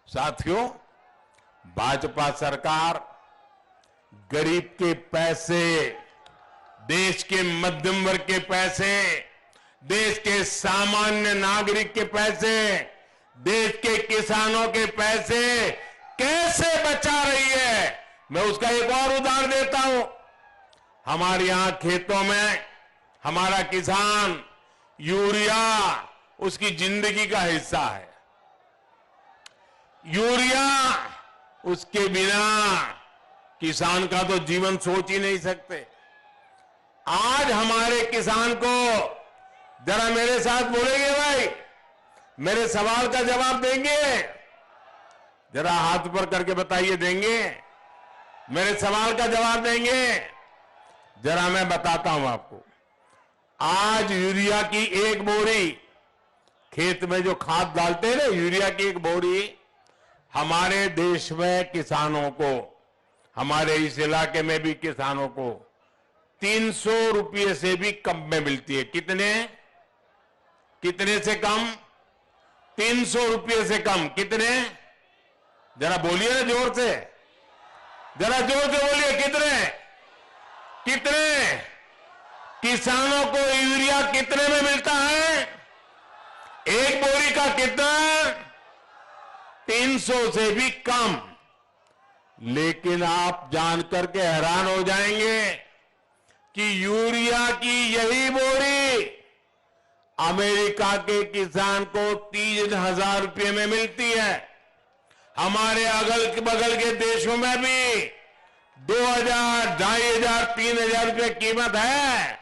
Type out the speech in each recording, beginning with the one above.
साथियों, भाजपा सरकार गरीब के पैसे, देश के मध्यम वर्ग के पैसे, देश के सामान्य नागरिक के पैसे, देश के किसानों के पैसे कैसे बचा रही है, मैं उसका एक और उदाहरण देता हूं। हमारे यहां खेतों में हमारा किसान यूरिया उसकी जिंदगी का हिस्सा है। यूरिया उसके बिना किसान का तो जीवन सोच ही नहीं सकते। आज हमारे किसान को जरा मेरे साथ बोलेंगे भाई, मेरे सवाल का जवाब देंगे? जरा हाथ ऊपर करके बताइए, देंगे? मेरे सवाल का जवाब देंगे? जरा मैं बताता हूं आपको। आज यूरिया की एक बोरी, खेत में जो खाद डालते हैं ना, यूरिया की एक बोरी हमारे देश में किसानों को, हमारे इस इलाके में भी किसानों को 300 रुपये से भी कम में मिलती है। कितने से कम? 300 रुपये से कम। कितने? जरा बोलिए ना जोर से, जरा जोर से बोलिए। कितने किसानों को यूरिया कितने में मिलता है? एक बोरी का कितना? 300 से भी कम। लेकिन आप जानकर के हैरान हो जाएंगे कि यूरिया की यही बोरी अमेरिका के किसान को 3,000 रुपये में मिलती है। हमारे अगल बगल के देशों में भी 2,000, 2,500, 3,000 रुपये कीमत है।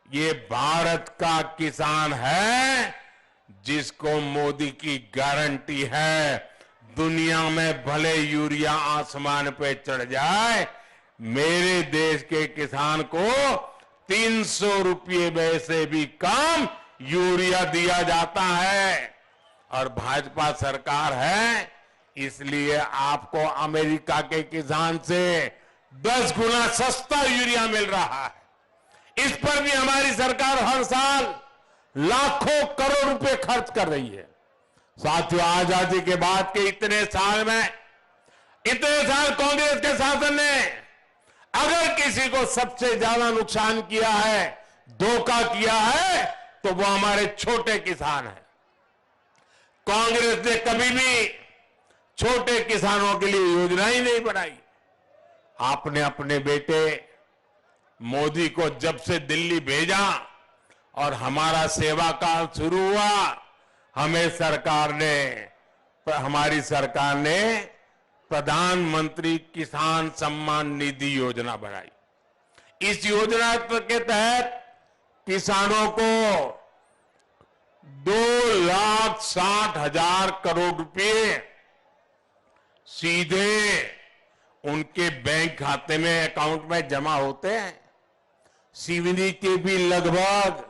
ये भारत का किसान है जिसको मोदी की गारंटी है, दुनिया में भले यूरिया आसमान पे चढ़ जाए, मेरे देश के किसान को 300 रुपये में से भी कम यूरिया दिया जाता है। और भाजपा सरकार है, इसलिए आपको अमेरिका के किसान से 10 गुना सस्ता यूरिया मिल रहा है। इस पर भी हमारी सरकार हर साल लाखों करोड़ रुपए खर्च कर रही है। साथियों, आजादी के बाद के इतने साल कांग्रेस के शासन ने अगर किसी को सबसे ज्यादा नुकसान किया है, धोखा किया है, तो वो हमारे छोटे किसान हैं। कांग्रेस ने कभी भी छोटे किसानों के लिए योजना ही नहीं बनाई। आपने अपने बेटे मोदी को जब से दिल्ली भेजा और हमारा सेवा काल शुरू हुआ, हमारी सरकार ने प्रधानमंत्री किसान सम्मान निधि योजना बनाई। इस योजना के तहत किसानों को 2,60,000 करोड़ रुपए सीधे उनके बैंक खाते में, अकाउंट में जमा होते हैं। सीवनी के भी लगभग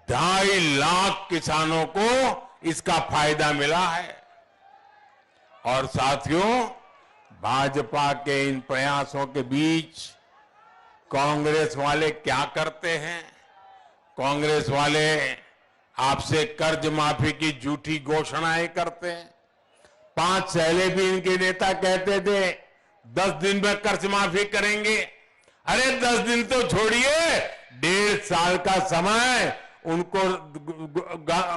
2.5 लाख किसानों को इसका फायदा मिला है। और साथियों, भाजपा के इन प्रयासों के बीच कांग्रेस वाले क्या करते हैं? कांग्रेस वाले आपसे कर्ज माफी की झूठी घोषणाएं करते हैं। 5 पहले भी इनके नेता कहते थे 10 दिन में कर्ज माफी करेंगे। अरे 10 दिन तो छोड़िए, 1.5 साल का समय उनको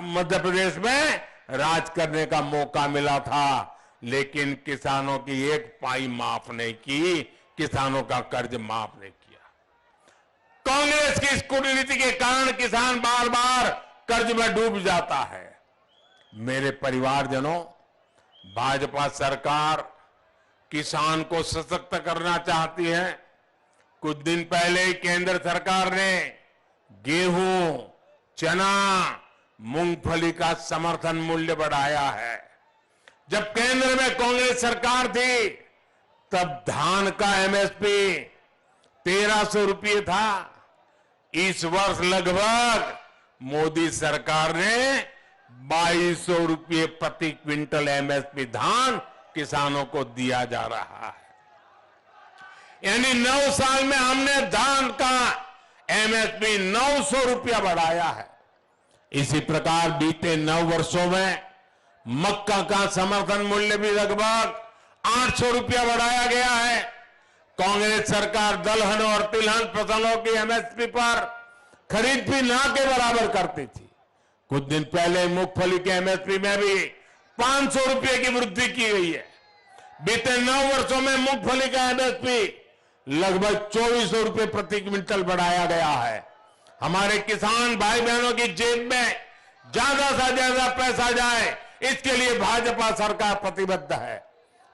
मध्य प्रदेश में राज करने का मौका मिला था, लेकिन किसानों की एक पाई माफ नहीं की, किसानों का कर्ज माफ नहीं किया। कांग्रेस की इस कूटनीति के कारण किसान बार बार कर्ज में डूब जाता है। मेरे परिवारजनों, भाजपा सरकार किसान को सशक्त करना चाहती है। कुछ दिन पहले ही केंद्र सरकार ने गेहूं, चना, मूंगफली का समर्थन मूल्य बढ़ाया है। जब केंद्र में कांग्रेस सरकार थी, तब धान का एमएसपी 1,300 रुपये था। इस वर्ष लगभग मोदी सरकार ने 2,200 रुपये प्रति क्विंटल एमएसपी धान किसानों को दिया जा रहा है। यानी 9 साल में हमने धान का एमएसपी 900 रुपया बढ़ाया है। इसी प्रकार बीते 9 वर्षों में मक्का का समर्थन मूल्य भी लगभग 800 रुपया बढ़ाया गया है। कांग्रेस सरकार दलहन और तिलहन फसलों की एमएसपी पर खरीद भी ना के बराबर करती थी। कुछ दिन पहले मूंगफली के एमएसपी में भी 500 रुपये की वृद्धि की गई है। बीते 9 वर्षों में मूंगफली का एमएसपी लगभग 2400 रुपये प्रति क्विंटल बढ़ाया गया है। हमारे किसान भाई बहनों की जेब में ज्यादा से ज्यादा पैसा जाए, इसके लिए भाजपा सरकार प्रतिबद्ध है।